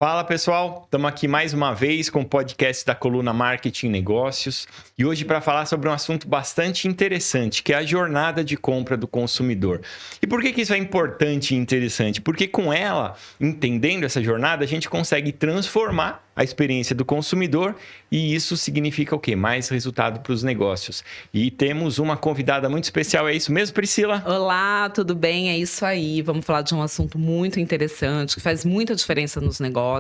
Fala pessoal, estamos aqui mais uma vez com o podcast da coluna Marketing e Negócios e hoje para falar sobre um assunto bastante interessante, que é a jornada de compra do consumidor. E por que isso é importante e interessante? Porque com ela, entendendo essa jornada, a gente consegue transformar a experiência do consumidor e isso significa o quê? Mais resultado para os negócios. E temos uma convidada muito especial, é isso mesmo, Priscila? Olá, tudo bem? É isso aí. Vamos falar de um assunto muito interessante, que faz muita diferença nos negócios.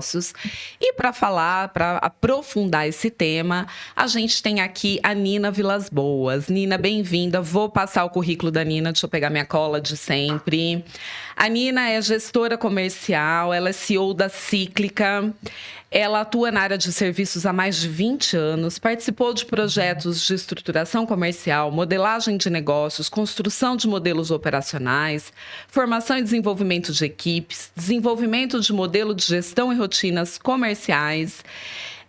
E para falar, para aprofundar esse tema, a gente tem aqui a Nina Vilas Boas. Nina, bem-vinda. Vou passar o currículo da Nina, deixa eu pegar minha cola de sempre. A Nina é gestora comercial, ela é CEO da Cíclica. Ela atua na área de serviços há mais de 20 anos, participou de projetos de estruturação comercial, modelagem de negócios, construção de modelos operacionais, formação e desenvolvimento de equipes, desenvolvimento de modelo de gestão e rotinas comerciais.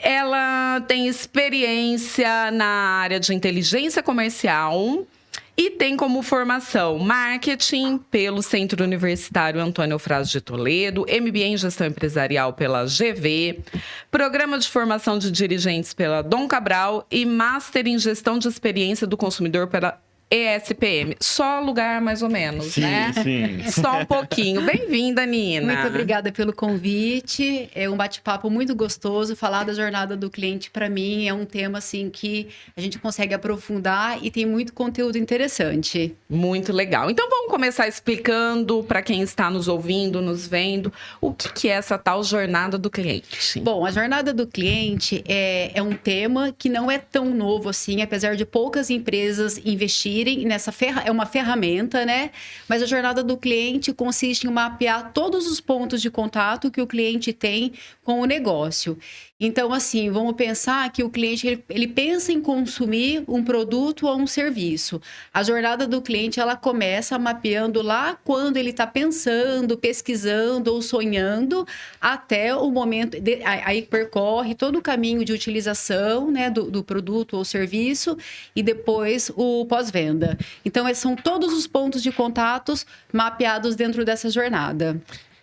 Ela tem experiência na área de inteligência comercial e tem como formação marketing pelo Centro Universitário Antônio Eufrásio de Toledo, MBA em gestão empresarial pela GV, programa de formação de dirigentes pela Dom Cabral e master em gestão de experiência do consumidor pela ESPM. Só lugar mais ou menos, sim, né? Sim. Só um pouquinho. Bem-vinda, Nina. Muito obrigada pelo convite. É um bate-papo muito gostoso. Falar da jornada do cliente, para mim, é um tema assim que a gente consegue aprofundar e tem muito conteúdo interessante. Muito legal. Então, vamos começar explicando para quem está nos ouvindo, nos vendo, o que é essa tal jornada do cliente. Bom, a jornada do cliente é um tema que não é tão novo assim, apesar de poucas empresas investirem nessa é uma ferramenta, né? Mas a jornada do cliente consiste em mapear todos os pontos de contato que o cliente tem com o negócio. Então, assim, vamos pensar que o cliente, ele pensa em consumir um produto ou um serviço. A jornada do cliente, ela começa mapeando lá quando ele está pensando, pesquisando ou sonhando, até o momento, aí percorre todo o caminho de utilização, né, do produto ou serviço e depois o pós-venda. Então, esses são todos os pontos de contatos mapeados dentro dessa jornada.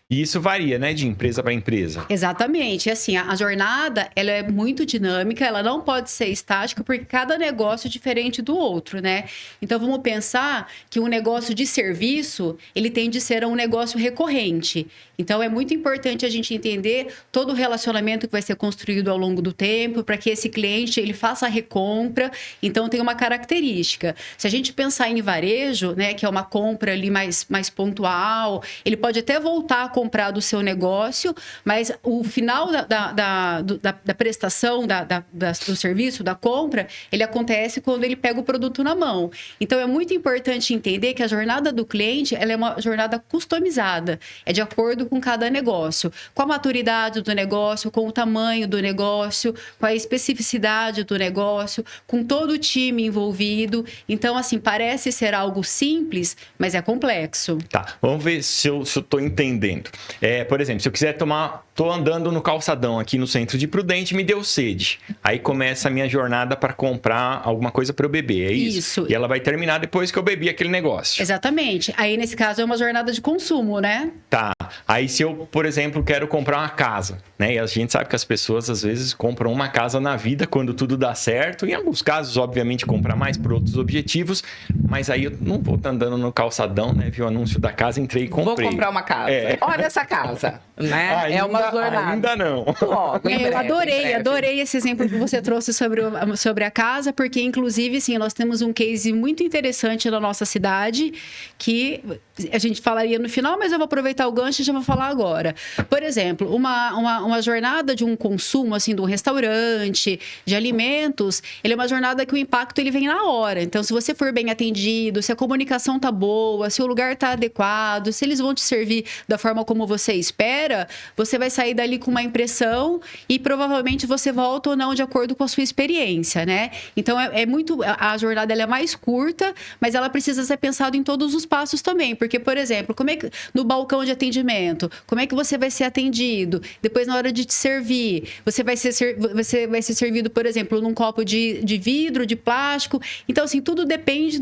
E isso varia, né, de empresa para empresa. Exatamente. Assim, a jornada, ela é muito dinâmica, ela não pode ser estática, porque cada negócio é diferente do outro, né? Então, vamos pensar que um negócio de serviço, ele tende a ser um negócio recorrente. Então, é muito importante a gente entender todo o relacionamento que vai ser construído ao longo do tempo, para que esse cliente, ele faça a recompra. Então, tem uma característica. Se a gente pensar em varejo, né, que é uma compra ali mais pontual, ele pode até voltar a comprar do seu negócio, mas o final da prestação do serviço, da compra, ele acontece quando ele pega o produto na mão. Então, é muito importante entender que a jornada do cliente, ela é uma jornada customizada, é de acordo com cada negócio, com a maturidade do negócio, com o tamanho do negócio, com a especificidade do negócio, com todo o time envolvido. Então, assim, parece ser algo simples, mas é complexo. Tá, vamos ver se eu estou entendendo. Por exemplo, se eu quiser tô andando no calçadão aqui no centro de Prudente, me deu sede. Aí começa a minha jornada para comprar alguma coisa para eu beber, é isso? Isso. E ela vai terminar depois que eu bebi aquele negócio. Exatamente. Aí, nesse caso, é uma jornada de consumo, né? Tá. Aí se eu, por exemplo, quero comprar uma casa, né? E a gente sabe que as pessoas, às vezes, compram uma casa na vida quando tudo dá certo. Em alguns casos, obviamente, comprar mais por outros objetivos. Mas aí eu não vou estar andando no calçadão, né? Vi o anúncio da casa, entrei e comprei. Vou comprar uma casa. Olha essa casa, né? É uma jornada. Ainda não. Logo, Eu adorei esse exemplo que você trouxe sobre a casa, porque, inclusive, assim, nós temos um case muito interessante na nossa cidade, que a gente falaria no final, mas eu vou aproveitar o gancho e já vou falar agora. Por exemplo, uma jornada de um consumo, assim, de um restaurante, de alimentos, ele é uma jornada que o impacto ele vem na hora. Então, se você for bem atendido, se a comunicação tá boa, se o lugar tá adequado, se eles vão te servir da forma como você espera, você vai sair dali com uma impressão e provavelmente você volta ou não de acordo com a sua experiência, né? Então, a jornada ela é mais curta, mas ela precisa ser pensada em todos os passos também, porque, por exemplo, como é que no balcão de atendimento, como é que você vai ser atendido? Depois, na hora de te servir, você vai ser servido, por exemplo, num copo de vidro, de plástico. Então, assim, tudo depende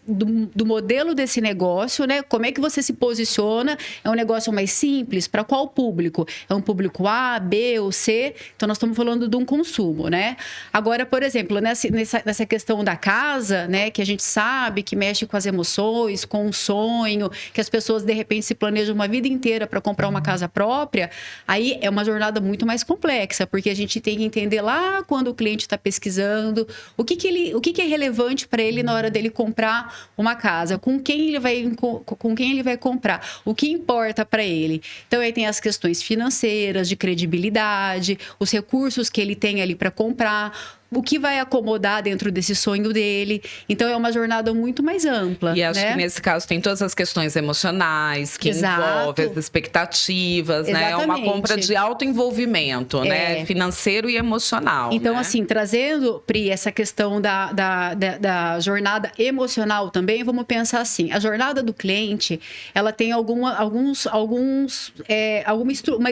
do modelo desse negócio, né? Como é que você se posiciona? É um negócio mais simples, para qual público? É um público A, B ou C? Então, nós estamos falando de um consumo, né? Agora, por exemplo, nessa questão da casa, né, que a gente sabe que mexe com as emoções, com o sonho, que as pessoas, de repente, se planejam uma vida inteira para comprar uma casa própria, aí é uma jornada muito mais complexa, porque a gente tem que entender lá quando o cliente está pesquisando, o que é relevante para ele na hora dele comprar uma casa, com quem ele vai comprar, o que importa para ele. Então, aí tem as questões financeiras, de credibilidade, os recursos que ele tem ali para comprar, o que vai acomodar dentro desse sonho dele. Então, é uma jornada muito mais ampla. E acho que nesse caso tem todas as questões emocionais que envolvem as expectativas, né? É uma compra de alto envolvimento, né? Financeiro e emocional. Então, né? assim, trazendo, Pri, essa questão da jornada emocional também, vamos pensar assim, a jornada do cliente, ela tem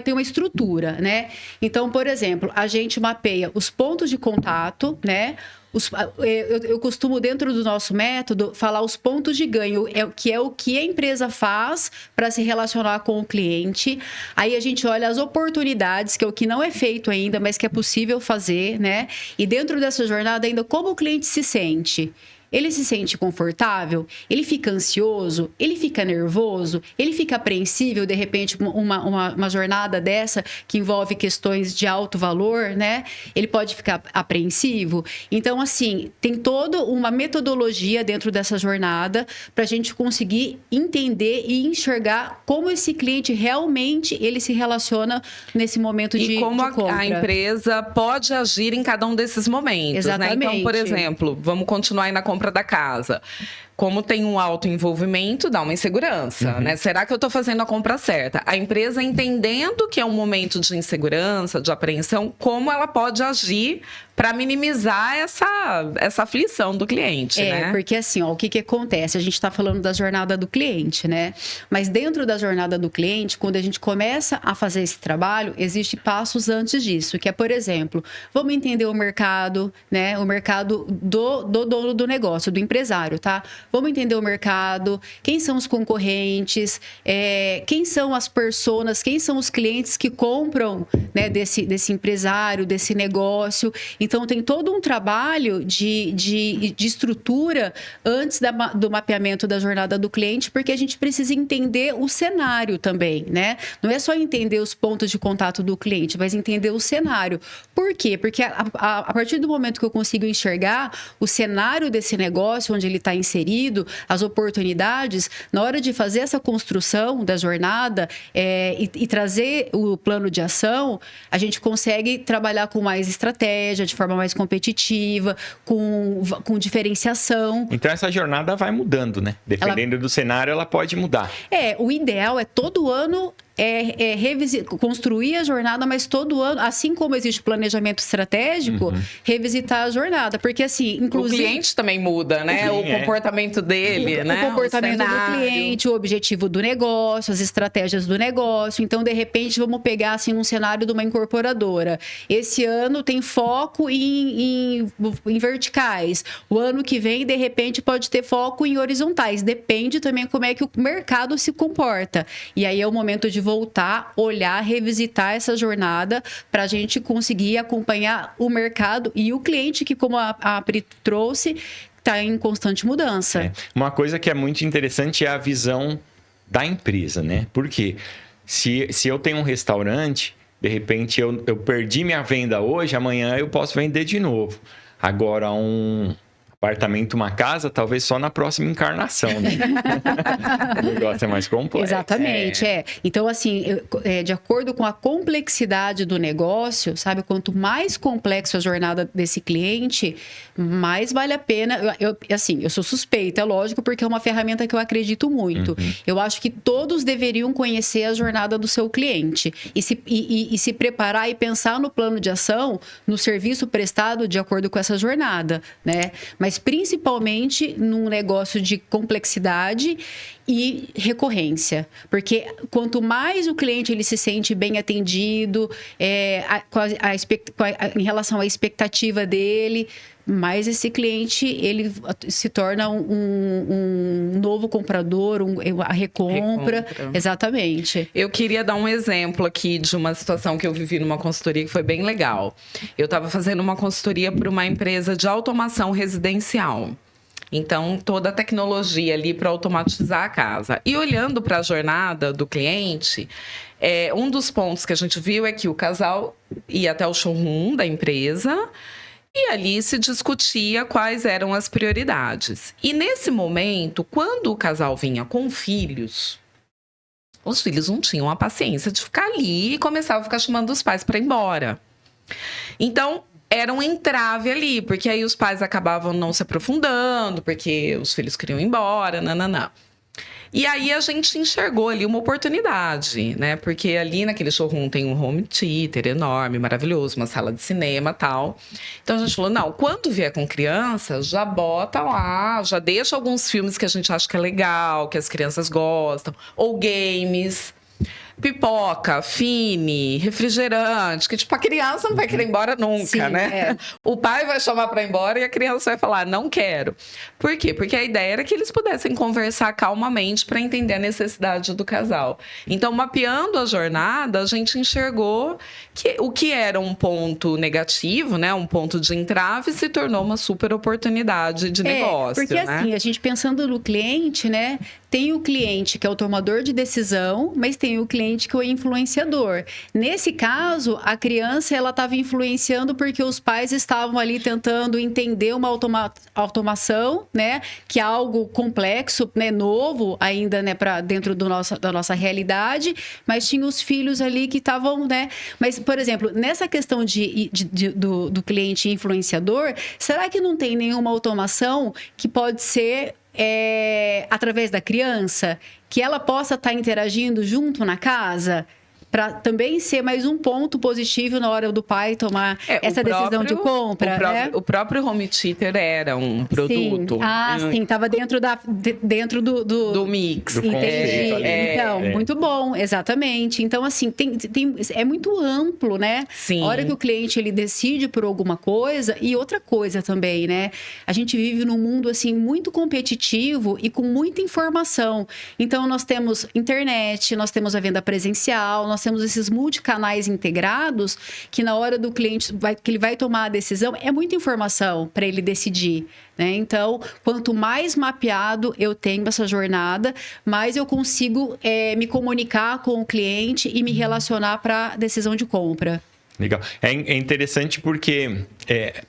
tem uma estrutura, né? Então, por exemplo, a gente mapeia os pontos de contato, né? Eu costumo, dentro do nosso método, falar os pontos de ganho, que é o que a empresa faz para se relacionar com o cliente. Aí a gente olha as oportunidades, que é o que não é feito ainda, mas que é possível fazer, né? E dentro dessa jornada ainda, como o cliente se sente? Ele se sente confortável? Ele fica ansioso? Ele fica nervoso? Ele fica apreensível, de repente, uma jornada dessa que envolve questões de alto valor, né? Ele pode ficar apreensivo. Então, assim, tem toda uma metodologia dentro dessa jornada para a gente conseguir entender e enxergar como esse cliente realmente ele se relaciona nesse momento de compra. E como a empresa pode agir em cada um desses momentos, Exatamente. né? Então, por exemplo, vamos continuar aí na compra da casa. Como tem um alto envolvimento, dá uma insegurança, né? Será que eu estou fazendo a compra certa? A empresa, entendendo que é um momento de insegurança, de apreensão, como ela pode agir para minimizar essa aflição do cliente, né? Porque assim, o que acontece? A gente está falando da jornada do cliente, né? Mas dentro da jornada do cliente, quando a gente começa a fazer esse trabalho, existem passos antes disso, que é, por exemplo, vamos entender o mercado, né? O mercado do dono do negócio, do empresário, tá? Vamos entender o mercado, quem são os concorrentes, quem são as personas, quem são os clientes que compram, né, desse empresário, desse negócio. Então, tem todo um trabalho de estrutura antes do mapeamento da jornada do cliente, porque a gente precisa entender o cenário também, né? Não é só entender os pontos de contato do cliente, mas entender o cenário. Por quê? Porque a partir do momento que eu consigo enxergar o cenário desse negócio, onde ele está inserido, as oportunidades, na hora de fazer essa construção da jornada e trazer o plano de ação, a gente consegue trabalhar com mais estratégia, de forma mais competitiva, com diferenciação. Então, essa jornada vai mudando, né? Dependendo do cenário, ela pode mudar. O ideal é todo ano construir a jornada, mas todo ano, assim como existe planejamento estratégico, revisitar a jornada. Porque, assim, inclusive... O cliente também muda, né? O comportamento dele, né? O comportamento do cliente, o objetivo do negócio, as estratégias do negócio. Então, de repente, vamos pegar, assim, um cenário de uma incorporadora. Esse ano tem foco em verticais. O ano que vem, de repente, pode ter foco em horizontais. Depende também como é que o mercado se comporta. E aí é o momento de voltar, olhar, revisitar essa jornada para a gente conseguir acompanhar o mercado e o cliente que, como a Pri trouxe, está em constante mudança. Uma coisa que é muito interessante é a visão da empresa, né? Porque se eu tenho um restaurante, de repente eu perdi minha venda hoje, amanhã eu posso vender de novo. Agora, um apartamento, uma casa, talvez só na próxima encarnação, né? O negócio é mais complexo. Exatamente, Então, assim, de acordo com a complexidade do negócio, sabe? Quanto mais complexo a jornada desse cliente, mais vale a pena. Eu sou suspeita, é lógico, porque é uma ferramenta que eu acredito muito. Eu acho que todos deveriam conhecer a jornada do seu cliente e se preparar e pensar no plano de ação, no serviço prestado de acordo com essa jornada, né? Mas principalmente num negócio de complexidade e recorrência. Porque quanto mais o cliente ele se sente bem atendido, em relação à expectativa dele, mais esse cliente ele se torna um novo comprador, a recompra. Exatamente. Eu queria dar um exemplo aqui de uma situação que eu vivi numa consultoria que foi bem legal. Eu estava fazendo uma consultoria para uma empresa de automação residencial. Então, toda a tecnologia ali para automatizar a casa. E olhando para a jornada do cliente, um dos pontos que a gente viu é que o casal ia até o showroom da empresa e ali se discutia quais eram as prioridades. E nesse momento, quando o casal vinha com filhos, os filhos não tinham a paciência de ficar ali e começavam a ficar chamando os pais para ir embora. Então, era um entrave ali, porque aí os pais acabavam não se aprofundando, porque os filhos queriam ir embora, nananã. E aí a gente enxergou ali uma oportunidade, né? Porque ali naquele showroom tem um home theater enorme, maravilhoso, uma sala de cinema e tal. Então a gente falou, não, quando vier com criança, já bota lá, já deixa alguns filmes que a gente acha que é legal, que as crianças gostam, ou games, pipoca, fine, refrigerante, que tipo, a criança não vai querer ir embora nunca, Sim, né? O pai vai chamar para ir embora e a criança vai falar, não quero. Por quê? Porque a ideia era que eles pudessem conversar calmamente para entender a necessidade do casal. Então, mapeando a jornada, a gente enxergou que o que era um ponto negativo, né, um ponto de entrave, se tornou uma super oportunidade de negócio, porque né? assim, a gente pensando no cliente, né, tem o cliente que é o tomador de decisão, mas tem o cliente que é o influenciador. Nesse caso, a criança ela estava influenciando porque os pais estavam ali tentando entender uma automação, né, que é algo complexo, né, novo ainda, né, para dentro da nossa realidade, mas tinha os filhos ali que estavam, né, mas por exemplo, nessa questão do cliente influenciador, será que não tem nenhuma automação que pode ser através da criança, que ela possa estar interagindo junto na casa, para também ser mais um ponto positivo na hora do pai tomar essa decisão de compra, né? O próprio home theater era um produto. Sim, estava dentro do mix. Do Entendi. Então, muito bom, exatamente. Então, assim, é muito amplo, né? Sim. A hora que o cliente ele decide por alguma coisa, e outra coisa também, né? A gente vive num mundo, assim, muito competitivo e com muita informação. Então, nós temos internet, nós temos a venda presencial, nós temos esses multicanais integrados que na hora do cliente que ele vai tomar a decisão, é muita informação para ele decidir, né? Então, quanto mais mapeado eu tenho essa jornada, mais eu consigo me comunicar com o cliente e me relacionar para a decisão de compra. Legal. É interessante porque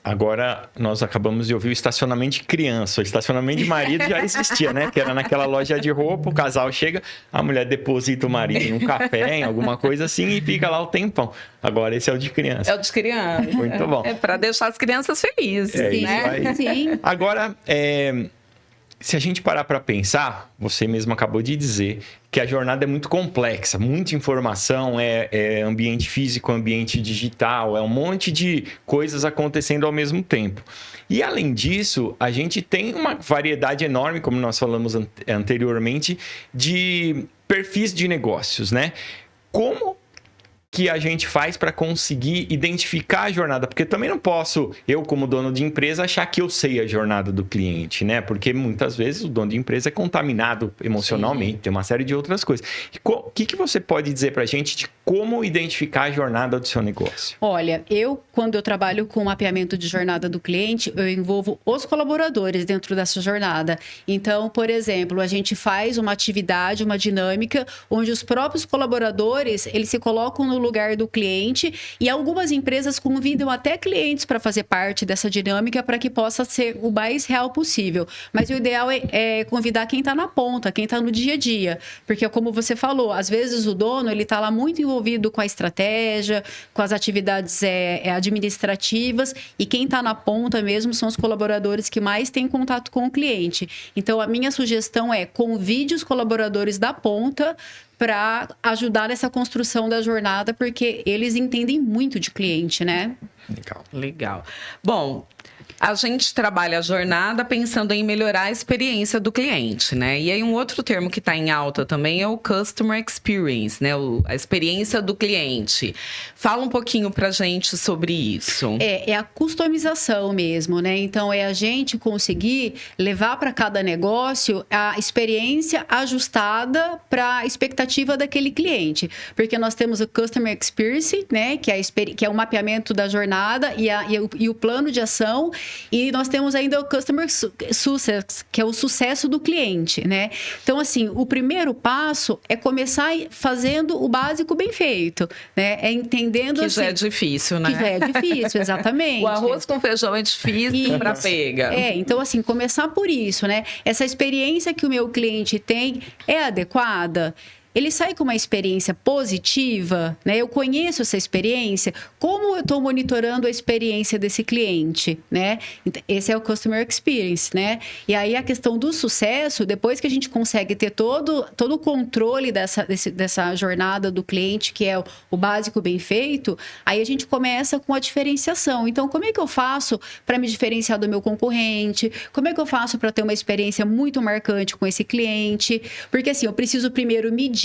agora nós acabamos de ouvir o estacionamento de criança. O estacionamento de marido já existia, né? Que era naquela loja de roupa, o casal chega, a mulher deposita o marido num café, em alguma coisa assim, e fica lá o tempão. Agora esse é o de criança. É o de criança. Muito bom. É para deixar as crianças felizes, É isso né? aí. Sim. Agora, se a gente parar para pensar, você mesmo acabou de dizer que a jornada é muito complexa, muita informação, ambiente físico, ambiente digital, é um monte de coisas acontecendo ao mesmo tempo. E além disso, a gente tem uma variedade enorme, como nós falamos anteriormente, de perfis de negócios, né? Como que a gente faz para conseguir identificar a jornada? Porque também não posso, eu como dono de empresa, achar que eu sei a jornada do cliente, né? Porque muitas vezes o dono de empresa é contaminado emocionalmente, tem uma série de outras coisas. E o que você pode dizer para a gente de como identificar a jornada do seu negócio? Olha, quando eu trabalho com mapeamento de jornada do cliente, eu envolvo os colaboradores dentro dessa jornada. Então, por exemplo, a gente faz uma atividade, uma dinâmica, onde os próprios colaboradores, eles se colocam no lugar do cliente e algumas empresas convidam até clientes para fazer parte dessa dinâmica para que possa ser o mais real possível. Mas o ideal é convidar quem está na ponta, quem está no dia a dia. Porque, como você falou, às vezes o dono ele está lá muito envolvido com a estratégia, com as atividades administrativas e quem está na ponta mesmo são os colaboradores que mais têm contato com o cliente. Então, a minha sugestão é convide os colaboradores da ponta para ajudar nessa construção da jornada, porque eles entendem muito de cliente, né? Legal. Legal. Bom, A gente trabalha a jornada pensando em melhorar a experiência do cliente, né? E aí um outro termo que está em alta também é o Customer Experience, né? A experiência do cliente. Fala um pouquinho pra gente sobre isso. É a customização mesmo, né? Então, é a gente conseguir levar para cada negócio a experiência ajustada para a expectativa daquele cliente. Porque nós temos o Customer Experience, né? Que é o mapeamento da jornada e o plano de ação. E nós temos ainda o Customer Success, que é o sucesso do cliente, né? Então, assim, o primeiro passo é começar fazendo o básico bem feito, né? É entendendo... Que assim, já é difícil, né? Que já é difícil, exatamente. O arroz com feijão é difícil para pega. Então, assim, começar por isso, né? Essa experiência que o meu cliente tem é adequada? Ele sai com uma experiência positiva, né? Eu conheço essa experiência, como eu estou monitorando a experiência desse cliente, né? Esse é o Customer Experience, né? E aí a questão do sucesso, depois que a gente consegue ter todo o controle dessa jornada do cliente, que é o básico bem feito, aí a gente começa com a diferenciação. Então, como é que eu faço para me diferenciar do meu concorrente? Como é que eu faço para ter uma experiência muito marcante com esse cliente? Porque assim, eu preciso primeiro medir,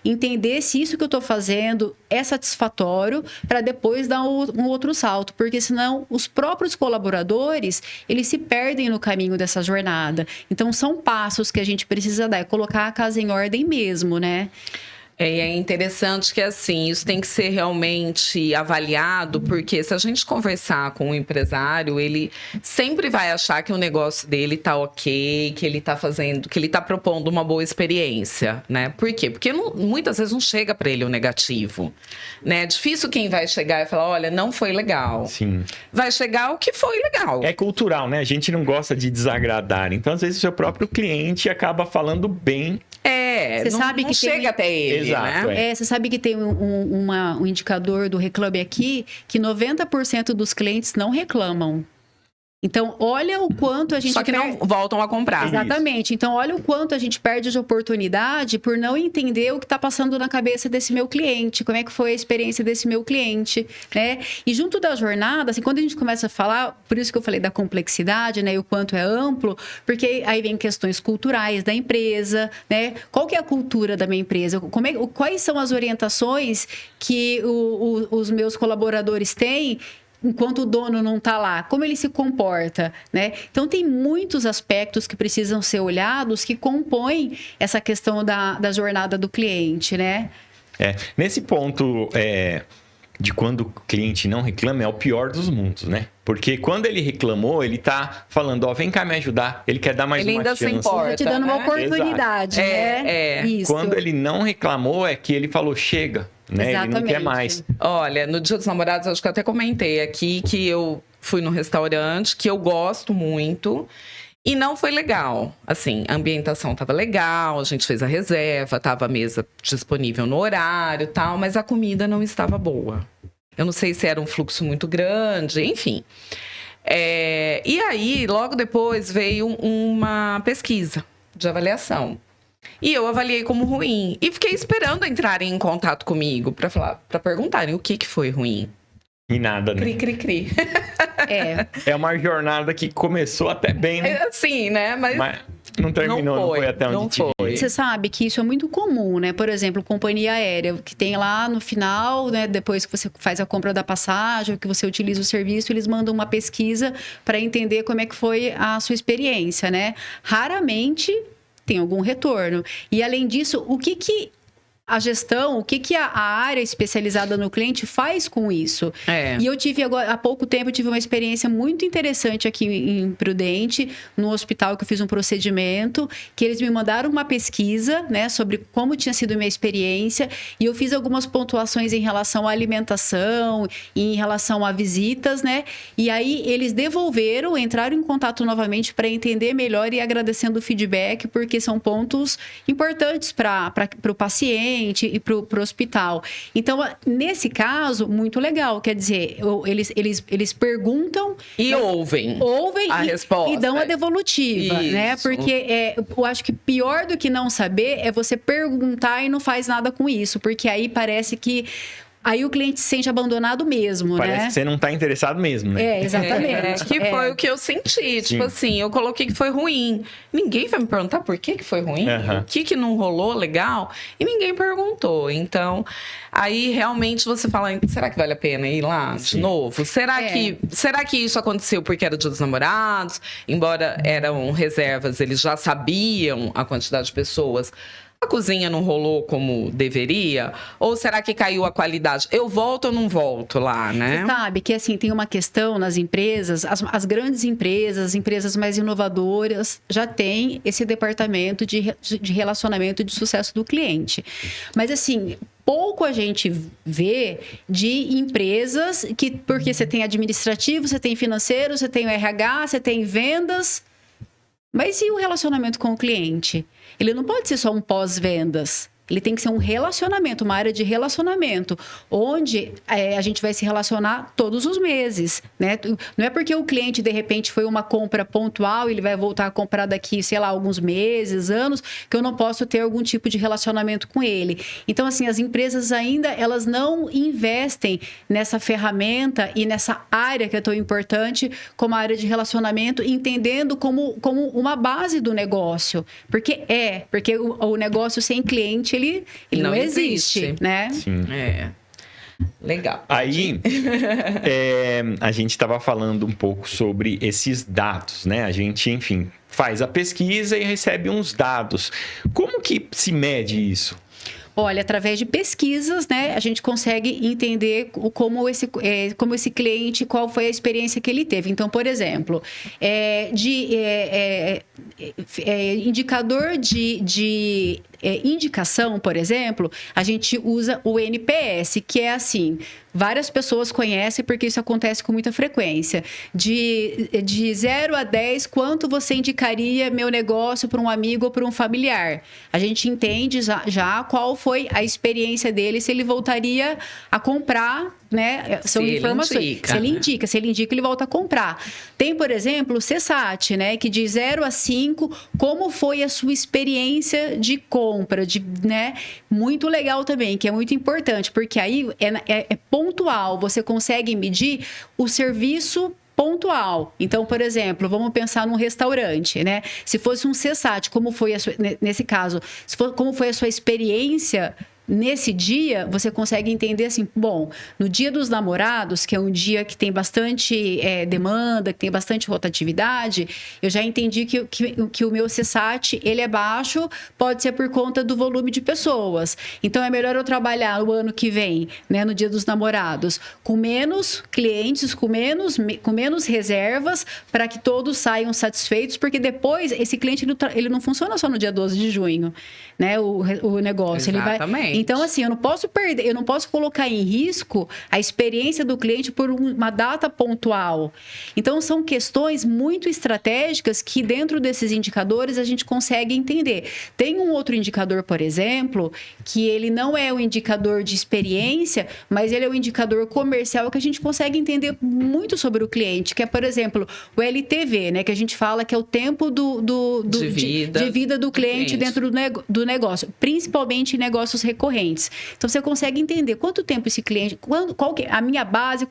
entender se isso que eu estou fazendo é satisfatório para depois dar um outro salto, porque senão os próprios colaboradores, eles se perdem no caminho dessa jornada. Então, são passos que a gente precisa dar, é colocar a casa em ordem mesmo, né? É interessante que, assim, isso tem que ser realmente avaliado, porque se a gente conversar com o empresário, ele sempre vai achar que o negócio dele tá ok, que ele tá fazendo, que ele tá propondo uma boa experiência, né? Por quê? Porque muitas vezes não chega para ele o negativo, né? É difícil quem vai chegar e falar, olha, não foi legal. Sim. Vai chegar o que foi legal. É cultural, né? A gente não gosta de desagradar. Então, às vezes, o seu próprio cliente acaba falando bem. Você sabe que chega até ele, Exato, né? Você sabe que tem um indicador do Reclame Aqui que 90% dos clientes não reclamam. Então, olha o quanto a gente... Só que não voltam a comprar. Exatamente. Então, olha o quanto a gente perde de oportunidade por não entender o que está passando na cabeça desse meu cliente, como é que foi a experiência desse meu cliente, né? E junto da jornada, assim, quando a gente começa a falar, por isso que eu falei da complexidade, né? E o quanto é amplo, porque aí vem questões culturais da empresa, né? Qual que é a cultura da minha empresa? Quais são as orientações que os meus colaboradores têm enquanto o dono não está lá, como ele se comporta, né? Então, tem muitos aspectos que precisam ser olhados que compõem essa questão da jornada do cliente, né? Nesse ponto de quando o cliente não reclama, é o pior dos mundos, né? Porque quando ele reclamou, ele tá falando, ó, vem cá me ajudar, ele quer dar mais uma chance. Ele ainda se importa, tá te dando uma oportunidade, Exato. né? Isso. Quando ele não reclamou, é que ele falou, chega, né? Exatamente. Ele não quer mais. Olha, no Dia dos Namorados, acho que eu até comentei aqui que eu fui num restaurante que eu gosto muito e não foi legal. Assim, a ambientação tava legal, a gente fez a reserva, tava a mesa disponível no horário e tal, mas a comida não estava boa. Eu não sei se era um fluxo muito grande, enfim. E aí, logo depois, veio uma pesquisa de avaliação. E eu avaliei como ruim. E fiquei esperando entrarem em contato comigo para perguntarem o que foi ruim. E nada, né? Cri. É uma jornada que começou até bem, né? Sim, né? Mas não terminou, não foi até onde foi. Você sabe que isso é muito comum, né? Por exemplo, companhia aérea, que tem lá no final, né? Depois que você faz a compra da passagem, que você utiliza o serviço, eles mandam uma pesquisa para entender como é que foi a sua experiência, né? Raramente tem algum retorno. E, além disso, o que a gestão, o que a área especializada no cliente faz com isso? E eu tive agora, há pouco tempo, eu tive uma experiência muito interessante aqui em Prudente, no hospital que eu fiz um procedimento, que eles me mandaram uma pesquisa, né, sobre como tinha sido a minha experiência, e eu fiz algumas pontuações em relação à alimentação, e em relação a visitas, né? E aí eles devolveram, entraram em contato novamente para entender melhor e agradecendo o feedback, porque são pontos importantes para o paciente e para o hospital. Então, nesse caso, muito legal. Quer dizer, eles perguntam... E ouvem a resposta. E dão a devolutiva, Isso. né? Porque eu acho que pior do que não saber é você perguntar e não faz nada com isso. Porque aí parece que aí o cliente se sente abandonado mesmo, Parece né? que você não tá interessado mesmo, né? Exatamente. Que foi o que eu senti. Tipo assim, eu coloquei que foi ruim. Ninguém vai me perguntar por que foi ruim, o que não rolou legal, e ninguém perguntou. Então, aí realmente você fala, será que vale a pena ir lá de novo? Será que isso aconteceu porque era Dia dos Namorados? Embora eram reservas, eles já sabiam a quantidade de pessoas. A cozinha não rolou como deveria? Ou será que caiu a qualidade? Eu volto ou não volto lá, né? Você sabe que, assim, tem uma questão nas empresas, as grandes empresas, as empresas mais inovadoras, já tem esse departamento de relacionamento de sucesso do cliente. Mas, assim, pouco a gente vê de empresas que, porque você tem administrativo, você tem financeiro, você tem o RH, você tem vendas. Mas e o relacionamento com o cliente? Ele não pode ser só um pós-vendas. Ele tem que ser um relacionamento, uma área de relacionamento, onde a gente vai se relacionar todos os meses, né? Não é porque o cliente, de repente, foi uma compra pontual, ele vai voltar a comprar daqui, sei lá, alguns meses, anos, que eu não posso ter algum tipo de relacionamento com ele. Então, assim, as empresas ainda, elas não investem nessa ferramenta e nessa área que é tão importante como a área de relacionamento, entendendo como uma base do negócio. Porque o negócio sem cliente, ele não existe, né? Sim. Legal. Aí, a gente estava falando um pouco sobre esses dados, né? A gente, enfim, faz a pesquisa e recebe uns dados. Como que se mede isso? Olha, através de pesquisas, né, a gente consegue entender como esse cliente, qual foi a experiência que ele teve. Então, por exemplo, indicador de indicação, por exemplo, a gente usa o NPS, que é assim, várias pessoas conhecem porque isso acontece com muita frequência. De 0 a 10, quanto você indicaria meu negócio para um amigo ou para um familiar? A gente entende já qual foi a experiência dele, se ele voltaria a comprar, né? São informações. Se ele indica, ele volta a comprar. Tem, por exemplo, o CSAT, né? Que de 0 a 5, como foi a sua experiência de compra, né? Muito legal também, que é muito importante, porque aí é pontual, você consegue medir o serviço pontual. Então, por exemplo, vamos pensar num restaurante, né? Se fosse um CSAT, como foi nesse caso, como foi a sua experiência nesse dia, você consegue entender assim, bom, no Dia dos Namorados, que é um dia que tem bastante demanda, que tem bastante rotatividade, eu já entendi que o meu CSAT, ele é baixo, pode ser por conta do volume de pessoas. Então, é melhor eu trabalhar o ano que vem, né, no Dia dos Namorados, com menos clientes, com menos reservas, para que todos saiam satisfeitos, porque depois, esse cliente, ele não funciona só no dia 12 de junho, né, o negócio. Exatamente. Então, assim, eu não posso colocar em risco a experiência do cliente por uma data pontual. Então, são questões muito estratégicas que, dentro desses indicadores, a gente consegue entender. Tem um outro indicador, por exemplo, que ele não é um indicador de experiência, mas ele é um indicador comercial que a gente consegue entender muito sobre o cliente, que é, por exemplo, o LTV, né? Que a gente fala que é o tempo de vida do cliente dentro do negócio, principalmente em negócios recorrentes. Então, você consegue entender quanto tempo esse cliente, qual que é a minha base,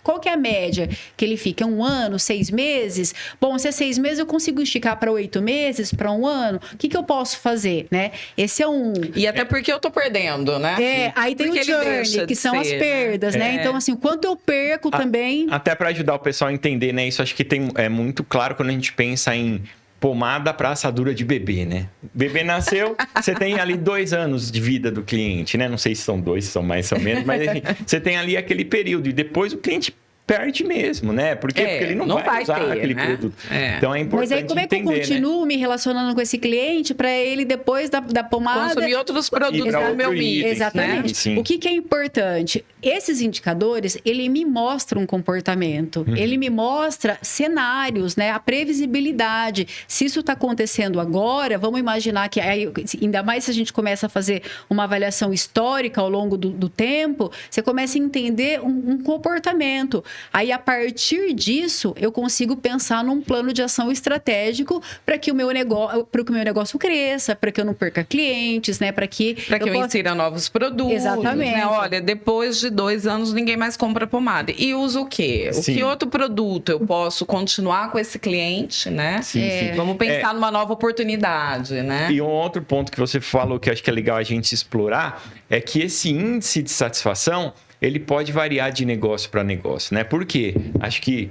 qual que é a média que ele fica? 1 ano, 6 meses? Bom, se é 6 meses, eu consigo esticar para 8 meses, para 1 ano? O que eu posso fazer, né? Esse é um... E até porque eu tô perdendo, né? Aí tem o journey, que são as perdas, né? Então, assim, quanto eu perco também... Até para ajudar o pessoal a entender, né? Isso acho que é muito claro quando a gente pensa em pomada para assadura de bebê, né? Bebê nasceu, você tem ali 2 anos de vida do cliente, né? Não sei se são 2, se são mais, são menos, mas enfim, você tem ali aquele período e depois o cliente perde mesmo, né? Porque ele não vai usar aquele produto. Então é importante. Mas aí como é que eu continuo me relacionando com esse cliente para ele depois da pomada consumir outros produtos do meu mix? Exatamente. Né? O que é importante? Esses indicadores, ele me mostra um comportamento, ele me mostra cenários, né? A previsibilidade. Se isso está acontecendo agora, vamos imaginar que ainda mais se a gente começa a fazer uma avaliação histórica ao longo do tempo, você começa a entender um comportamento. Aí, a partir disso, eu consigo pensar num plano de ação estratégico para que o meu negócio cresça, para que eu não perca clientes, né? Para que eu insira novos produtos. Exatamente. Né? Olha, depois de 2 anos, ninguém mais compra pomada. E usa o quê? Sim. O que outro produto eu posso continuar com esse cliente, né? Sim. Vamos pensar numa nova oportunidade, né? E um outro ponto que você falou que eu acho que é legal a gente explorar é que esse índice de satisfação, ele pode variar de negócio para negócio, né? Por quê? Acho que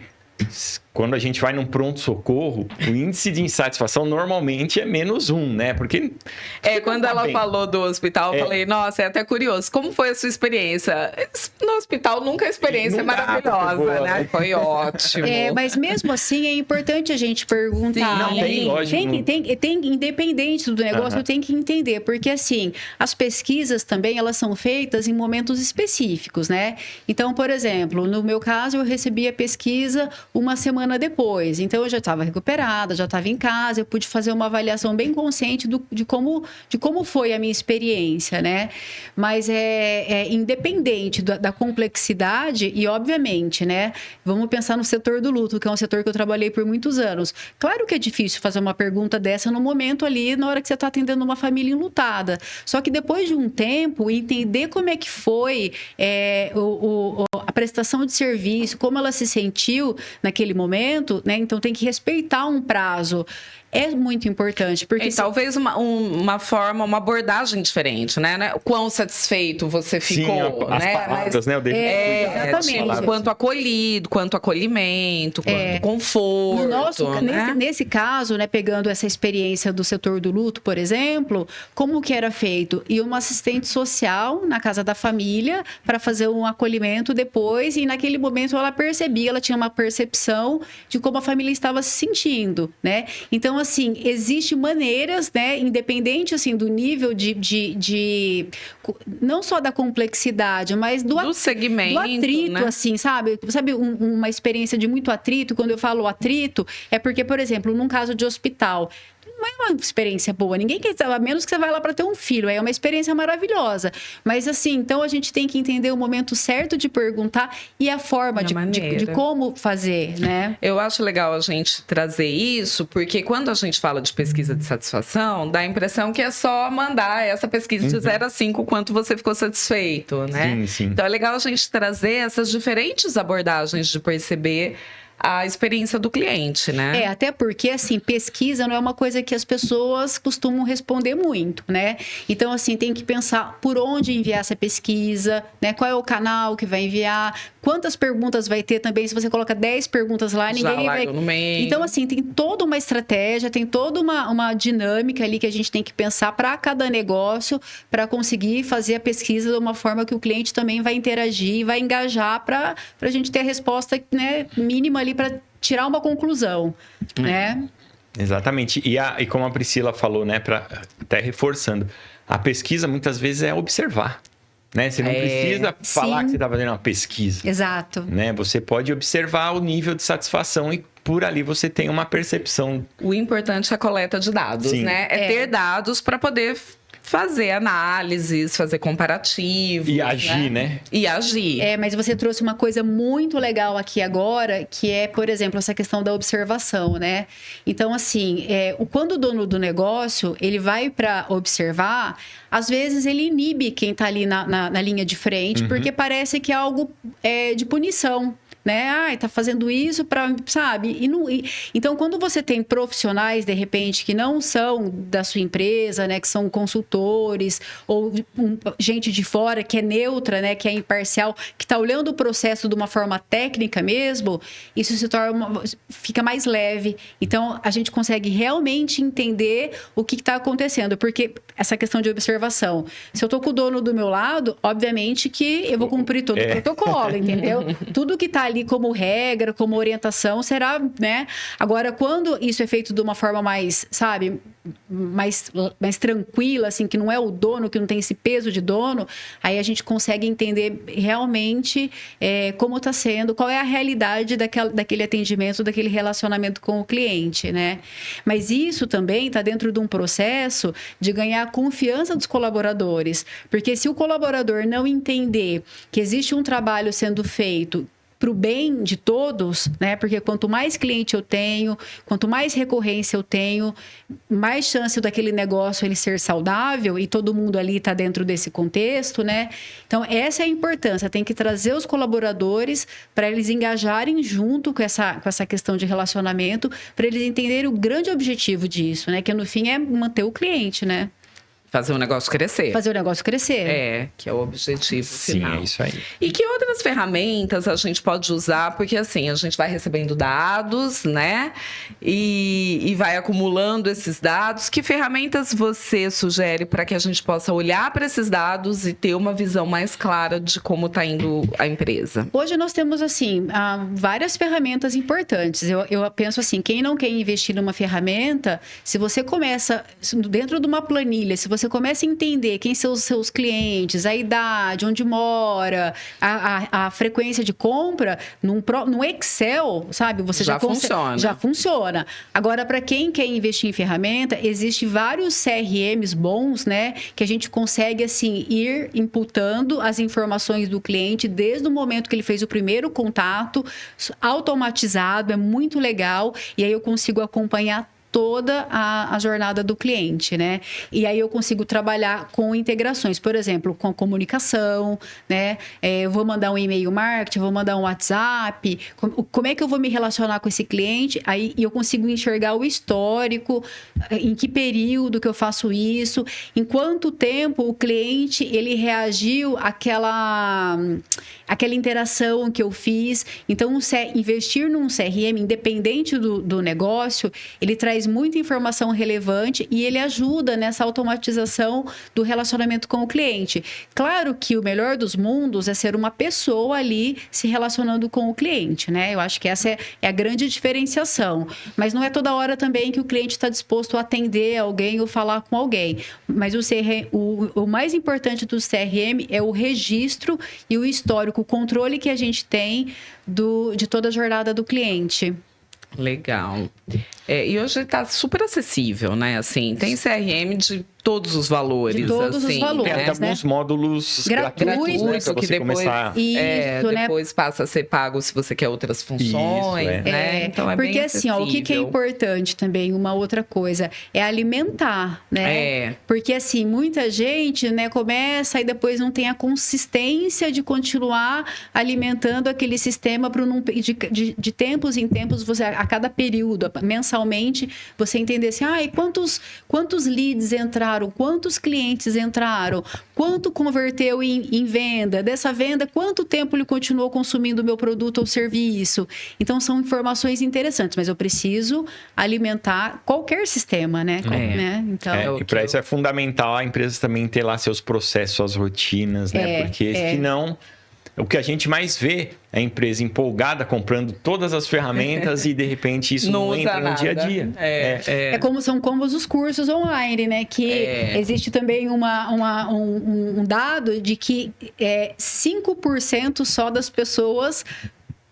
quando a gente vai num pronto-socorro, o índice de insatisfação normalmente é -1, né? Porque... quando ela falou do hospital, eu falei, nossa, é até curioso. Como foi a sua experiência? No hospital, nunca a experiência é maravilhosa, boa, né? Foi ótimo. Mas mesmo assim, é importante a gente perguntar. Sim, né? tem, lógico. Tem, independente do negócio, tem que entender. Porque, assim, as pesquisas também, elas são feitas em momentos específicos, né? Então, por exemplo, no meu caso, eu recebi a pesquisa uma semana depois. Então, eu já estava recuperada, já estava em casa, eu pude fazer uma avaliação bem consciente de como foi a minha experiência, né? Mas é independente da complexidade e, obviamente, né? Vamos pensar no setor do luto, que é um setor que eu trabalhei por muitos anos. Claro que é difícil fazer uma pergunta dessa no momento ali, na hora que você está atendendo uma família enlutada. Só que depois de um tempo, entender como é que foi a prestação de serviço, como ela se sentiu naquele momento, né? Então tem que respeitar um prazo. É muito importante, porque... talvez uma forma, uma abordagem diferente, né? Quão satisfeito você ficou, as né? palavras, né? Exatamente. Quanto acolhido, quanto acolhimento, quanto conforto. Nesse caso, né, pegando essa experiência do setor do luto, por exemplo, como que era feito? E uma assistente social na casa da família para fazer um acolhimento depois, e naquele momento ela percebia, ela tinha uma percepção de como a família estava se sentindo, né? Então, assim, existem maneiras, né, independente, assim, do nível não só da complexidade, mas do segmento, do atrito, né? Assim, sabe uma experiência de muito atrito. Quando eu falo atrito, é porque, por exemplo, num caso de hospital, não é uma experiência boa. Ninguém quer, a menos que você vai lá para ter um filho. É uma experiência maravilhosa. Mas, assim, então a gente tem que entender o momento certo de perguntar e a forma de como fazer, né? Eu acho legal a gente trazer isso, porque quando a gente fala de pesquisa de satisfação, dá a impressão que é só mandar essa pesquisa de 0 a 5, quanto você ficou satisfeito, né? Sim. Então é legal a gente trazer essas diferentes abordagens de perceber a experiência do cliente, né? Até porque, assim, pesquisa não é uma coisa que as pessoas costumam responder muito, né? Então, assim, tem que pensar por onde enviar essa pesquisa, né? Qual é o canal que vai enviar, quantas perguntas vai ter também. Se você coloca 10 perguntas lá, ninguém vai... no meio. Então, assim, tem toda uma estratégia, tem toda uma dinâmica ali que a gente tem que pensar para cada negócio, para conseguir fazer a pesquisa de uma forma que o cliente também vai interagir, vai engajar para a gente ter a resposta, né, mínima ali para tirar uma conclusão, né? Exatamente. E como a Priscila falou, né, até reforçando, a pesquisa muitas vezes é observar, né? Você não precisa falar que você está fazendo uma pesquisa. Exato. Né? Você pode observar o nível de satisfação e por ali você tem uma percepção. O importante é a coleta de dados, né? Ter dados para poder fazer análises, fazer comparativos. E agir, né? E agir. Mas você trouxe uma coisa muito legal aqui agora, que é, por exemplo, essa questão da observação, né? Então, assim, quando o dono do negócio, ele vai para observar, às vezes ele inibe quem está ali na linha de frente, porque parece que é algo de punição. Né? Tá fazendo isso para, sabe? Então, quando você tem profissionais, de repente, que não são da sua empresa, né? Que são consultores, ou gente de fora que é neutra, né? Que é imparcial, que está olhando o processo de uma forma técnica mesmo, isso fica mais leve. Então, a gente consegue realmente entender o que está acontecendo, porque essa questão de observação. Se eu tô com o dono do meu lado, obviamente que eu vou cumprir todo o protocolo, entendeu? Tudo que está ali como regra, como orientação, será, né? Agora, quando isso é feito de uma forma mais, sabe, mais tranquila, assim, que não é o dono, que não tem esse peso de dono, aí a gente consegue entender realmente como está sendo, qual é a realidade daquele atendimento, daquele relacionamento com o cliente, né? Mas isso também está dentro de um processo de ganhar a confiança dos colaboradores, porque se o colaborador não entender que existe um trabalho sendo feito para o bem de todos, né? Porque quanto mais cliente eu tenho, quanto mais recorrência eu tenho, mais chance daquele negócio ele ser saudável, e todo mundo ali está dentro desse contexto, né? Então, essa é a importância. Tem que trazer os colaboradores para eles engajarem junto com essa questão de relacionamento, para eles entenderem o grande objetivo disso, né? Que no fim é manter o cliente, né? Fazer o negócio crescer. Fazer o negócio crescer. Que é o objetivo final. Sim, é isso aí. E que outras ferramentas a gente pode usar? Porque assim, a gente vai recebendo dados, né? E vai acumulando esses dados. Que ferramentas você sugere para que a gente possa olhar para esses dados e ter uma visão mais clara de como está indo a empresa? Hoje nós temos, assim, várias ferramentas importantes. Eu penso assim, quem não quer investir numa ferramenta, se você começa dentro de uma planilha, se você começa a entender quem são os seus clientes, a idade, onde mora, a frequência de compra, no Excel, sabe? Você já funciona. Já funciona. Agora, para quem quer investir em ferramenta, existem vários CRMs bons, né? Que a gente consegue, assim, ir imputando as informações do cliente desde o momento que ele fez o primeiro contato, automatizado, é muito legal. E aí eu consigo acompanhar toda a jornada do cliente, né? E aí eu consigo trabalhar com integrações, por exemplo, com comunicação, né? Eu vou mandar um e-mail marketing, vou mandar um WhatsApp, como é que eu vou me relacionar com esse cliente? Aí eu consigo enxergar o histórico, em que período que eu faço isso, em quanto tempo o cliente, ele reagiu àquela interação que eu fiz. Então, investir num CRM, independente do negócio, ele traz muita informação relevante e ele ajuda nessa automatização do relacionamento com o cliente. Claro que o melhor dos mundos é ser uma pessoa ali se relacionando com o cliente, né? Eu acho que essa é a grande diferenciação. Mas não é toda hora também que o cliente está disposto a atender alguém ou falar com alguém. Mas o mais importante do CRM é o registro e o histórico, o controle que a gente tem de toda a jornada do cliente. Legal. E hoje está super acessível, né? Assim, tem CRM de todos os valores. De todos assim, os valores, Tem até alguns módulos gratuitos, né? Pra que você depois, começar... depois passa a ser pago se você quer outras funções, Isso, né? Então porque bem assim, o que é importante também, uma outra coisa, é alimentar, né? Porque assim, muita gente, né, começa e depois não tem a consistência de continuar alimentando aquele sistema de tempos em tempos, você, a cada período, mensalmente, você entender assim, quantos leads entraram, quantos clientes entraram, quanto converteu em venda, dessa venda, quanto tempo ele continuou consumindo o meu produto ou serviço. Então, são informações interessantes, mas eu preciso alimentar qualquer sistema, né? Então, e para isso é fundamental a empresa também ter lá seus processos, suas rotinas, né? Porque senão... O que a gente mais vê é a empresa empolgada, comprando todas as ferramentas e, de repente, isso não entra no dia a dia. São como os cursos online, né? Que existe também um dado de que 5% só das pessoas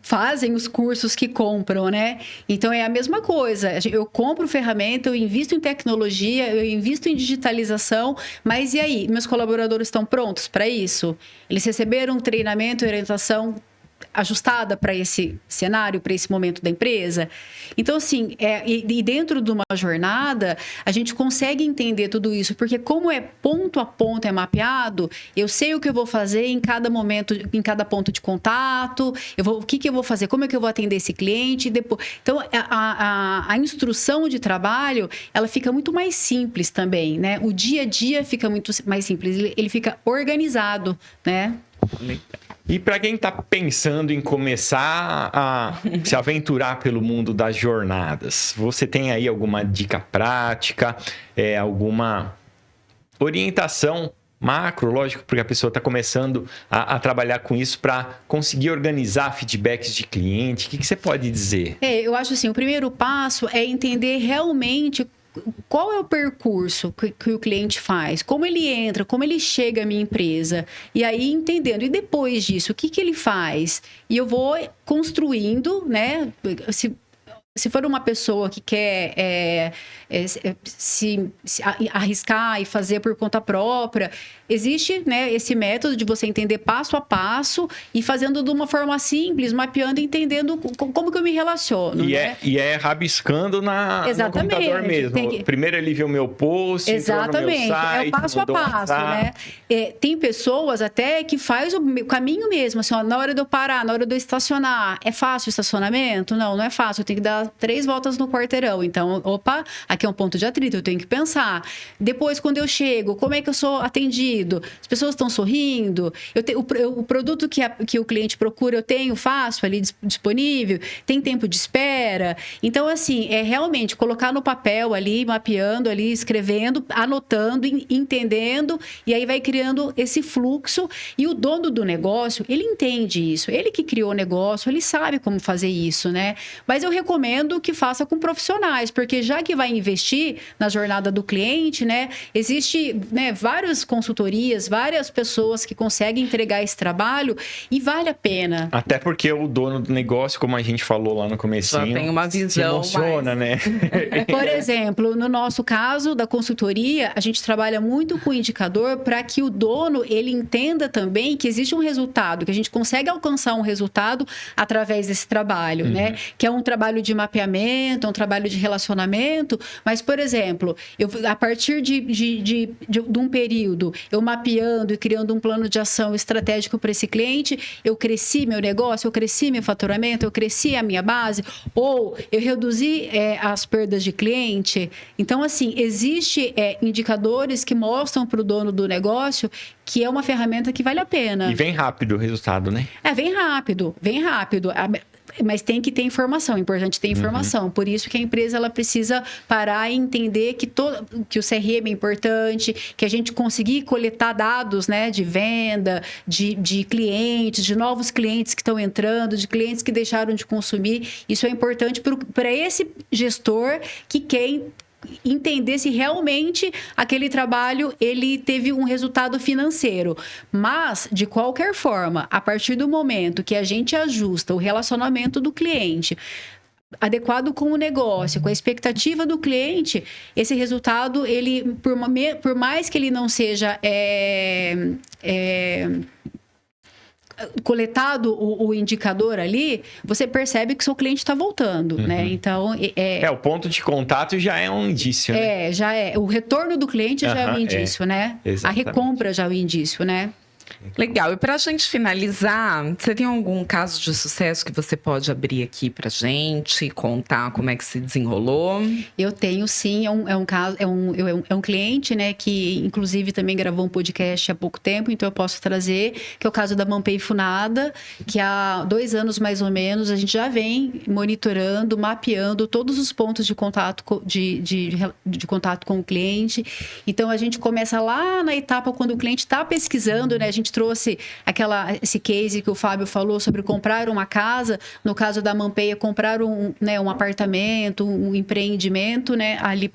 fazem os cursos que compram, né? Então, é a mesma coisa. Eu compro ferramenta, eu invisto em tecnologia, eu invisto em digitalização, mas e aí? Meus colaboradores estão prontos para isso? Eles receberam treinamento e orientação ajustada para esse cenário, para esse momento da empresa? Então, assim, e dentro de uma jornada, a gente consegue entender tudo isso, porque como é ponto a ponto, é mapeado, eu sei o que eu vou fazer em cada momento, em cada ponto de contato, o que eu vou fazer, como é que eu vou atender esse cliente, depois... Então, a instrução de trabalho, ela fica muito mais simples também, né? O dia a dia fica muito mais simples, ele fica organizado, né? E para quem está pensando em começar a se aventurar pelo mundo das jornadas, você tem aí alguma dica prática, alguma orientação macro, lógico, porque a pessoa está começando a trabalhar com isso para conseguir organizar feedbacks de cliente? O que você pode dizer? Eu acho assim, o primeiro passo é entender realmente qual é o percurso que o cliente faz, como ele entra, como ele chega à minha empresa, e aí entendendo, e depois disso, o que ele faz? E eu vou construindo, né? Se for uma pessoa que quer se arriscar e fazer por conta própria, existe, né, esse método de você entender passo a passo e fazendo de uma forma simples, mapeando e entendendo como que eu me relaciono. E é rabiscando no computador mesmo. Primeiro ele vê o meu post, exatamente, entrou no meu site, é o passo a passo, né? Tem pessoas até que faz o caminho mesmo, assim, ó, na hora de eu parar, na hora de eu estacionar, é fácil o estacionamento? Não é fácil, eu tenho que dar 3 voltas no quarteirão. Então, opa, aqui é um ponto de atrito, eu tenho que pensar. Depois, quando eu chego, como é que eu sou atendido? As pessoas estão sorrindo? O produto que o cliente procura, eu tenho fácil ali disponível? Tem tempo de espera? Então, assim, é realmente colocar no papel ali, mapeando ali, escrevendo, anotando, entendendo, e aí vai criando esse fluxo. E o dono do negócio, ele entende isso. Ele que criou o negócio, ele sabe como fazer isso, né? Mas eu recomendo que faça com profissionais, porque já que vai investir na jornada do cliente, né, existe, né, várias consultorias, várias pessoas que conseguem entregar esse trabalho e vale a pena. Até porque o dono do negócio, como a gente falou lá no comecinho, já tem uma visão, se emociona, né? Por exemplo, no nosso caso da consultoria, a gente trabalha muito com o indicador para que o dono, ele entenda também que existe um resultado, que a gente consegue alcançar um resultado através desse trabalho, né? Que é um trabalho de mapeamento, é um trabalho de relacionamento, mas, por exemplo, a partir de um período, eu mapeando e criando um plano de ação estratégico para esse cliente, eu cresci meu negócio, eu cresci meu faturamento, eu cresci a minha base, ou eu reduzi as perdas de cliente. Então, assim, existe indicadores que mostram para o dono do negócio que é uma ferramenta que vale a pena. E vem rápido o resultado, né? Vem rápido, vem rápido. Mas tem que ter informação, é importante ter informação. Por isso que a empresa ela precisa parar e entender que o CRM é importante, que a gente conseguir coletar dados, né, de venda, de clientes, de novos clientes que estão entrando, de clientes que deixaram de consumir. Isso é importante para esse gestor que quer entender se realmente aquele trabalho ele teve um resultado financeiro. Mas, de qualquer forma, a partir do momento que a gente ajusta o relacionamento do cliente adequado com o negócio, com a expectativa do cliente, esse resultado, ele, por mais que ele não seja coletado o indicador ali, você percebe que seu cliente está voltando, né? Então, o ponto de contato já é um indício, né? Já é. O retorno do cliente já é um indício, né? Exatamente. A recompra já é um indício, né? Legal. E para a gente finalizar, você tem algum caso de sucesso que você pode abrir aqui para gente, contar como é que se desenrolou? Eu tenho, sim. É um cliente, né, que inclusive também gravou um podcast há pouco tempo, então eu posso trazer, que é o caso da Mampei Funada, que há 2 anos mais ou menos a gente já vem monitorando, mapeando todos os pontos de contato de contato com o cliente. Então a gente começa lá na etapa quando o cliente está pesquisando, né? A gente trouxe esse case que o Fábio falou sobre comprar uma casa. No caso da Mampeia, comprar um apartamento, um empreendimento, né? Ali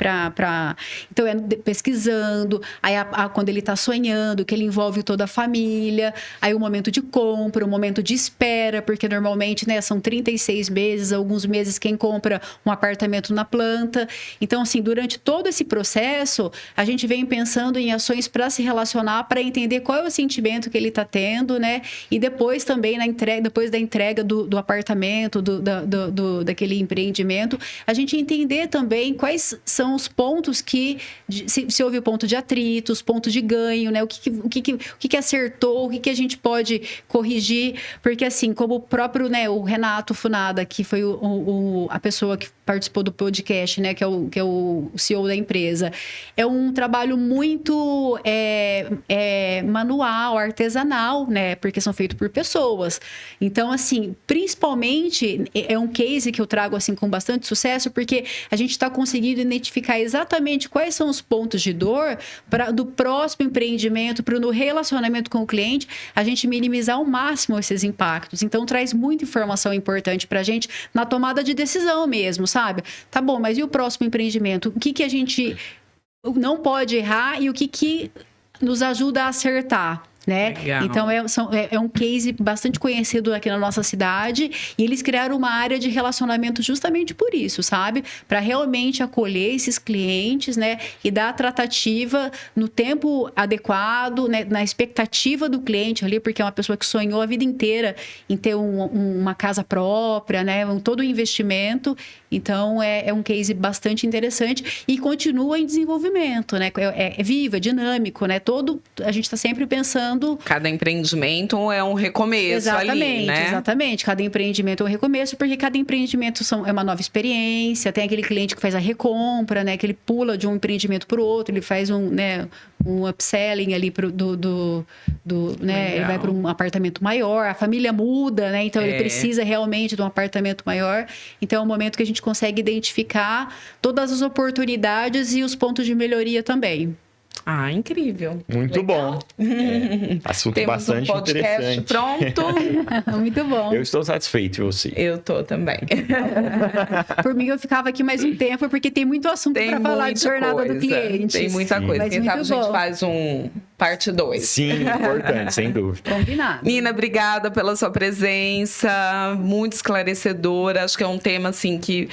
Então, pesquisando. Aí, quando ele está sonhando, que ele envolve toda a família. Aí, o momento de compra, o momento de espera, porque normalmente, né? São 36 meses, alguns meses quem compra um apartamento na planta. Então, assim, durante todo esse processo, a gente vem pensando em ações para se relacionar, para entender qual é o sentimento que ele está tendo, né? E depois também, depois da entrega do apartamento, daquele empreendimento, a gente entender também quais são os pontos se houve ponto de atrito, os pontos de ganho, né? O que acertou, o que a gente pode corrigir, porque assim, como o próprio, né, o Renato Funada, que foi a pessoa que participou do podcast, né, que é o CEO da empresa, é um trabalho muito manual, artesanal, né? Porque são feitos por pessoas. Então, assim, principalmente é um case que eu trago assim com bastante sucesso, porque a gente está conseguindo identificar exatamente quais são os pontos de dor do próximo empreendimento, para no relacionamento com o cliente, a gente minimizar ao máximo esses impactos. Então, traz muita informação importante para a gente na tomada de decisão mesmo, sabe? Tá bom, mas e o próximo empreendimento? O que a gente não pode errar e o que nos ajuda a acertar? né? Legal. Então, é um case bastante conhecido aqui na nossa cidade e eles criaram uma área de relacionamento justamente por isso, sabe? Para realmente acolher esses clientes, né? E dar a tratativa no tempo adequado, né? Na expectativa do cliente ali, porque é uma pessoa que sonhou a vida inteira em ter uma casa própria, né? Todo o investimento. Então, é um case bastante interessante e continua em desenvolvimento, né? É vivo, é dinâmico, né? A gente está sempre pensando... Cada empreendimento é um recomeço ali, né? Exatamente. Cada empreendimento é um recomeço, porque cada empreendimento é uma nova experiência. Tem aquele cliente que faz a recompra, né? Que ele pula de um empreendimento para o outro, ele faz um upselling ali né? Ele vai para um apartamento maior, a família muda, né? Então, ele precisa realmente de um apartamento maior. Então, é um momento que a gente consegue identificar todas as oportunidades e os pontos de melhoria também. Ah, incrível. Muito Legal. bom. Assunto Temos bastante um podcast interessante. pronto. Muito bom. Eu estou satisfeito, você. Eu tô também. Por mim, eu ficava aqui mais um tempo, porque tem muito assunto para falar de jornada do cliente. Tem muita coisa. Mas Quem sabe a muito gente bom. faz um parte 2. Sim, importante, sem dúvida. Combinado. Nina, obrigada pela sua presença, muito esclarecedora. Acho que é um tema assim que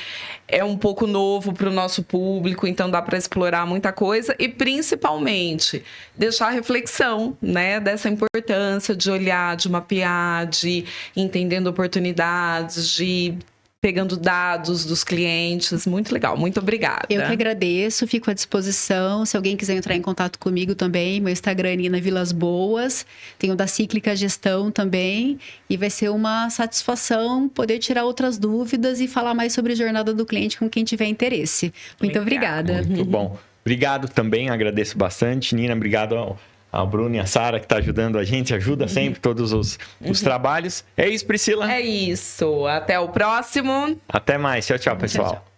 é um pouco novo para o nosso público, então dá para explorar muita coisa e principalmente deixar a reflexão, né, dessa importância de olhar, de mapear, de entendendo oportunidades, de pegando dados dos clientes. Muito legal, muito obrigada. Eu que agradeço, fico à disposição. Se alguém quiser entrar em contato comigo também, meu Instagram é Nina Vilas Boas. Tenho da Cíclica Gestão também. E vai ser uma satisfação poder tirar outras dúvidas e falar mais sobre a jornada do cliente com quem tiver interesse. Muito obrigada. Muito bom. Obrigado também, agradeço bastante. Nina, obrigado ao Bruno e a Sara que está ajudando a gente, ajuda sempre todos os trabalhos. É isso, Priscila? É isso. Até o próximo. Até mais. Tchau, tchau, pessoal. Tchau, tchau.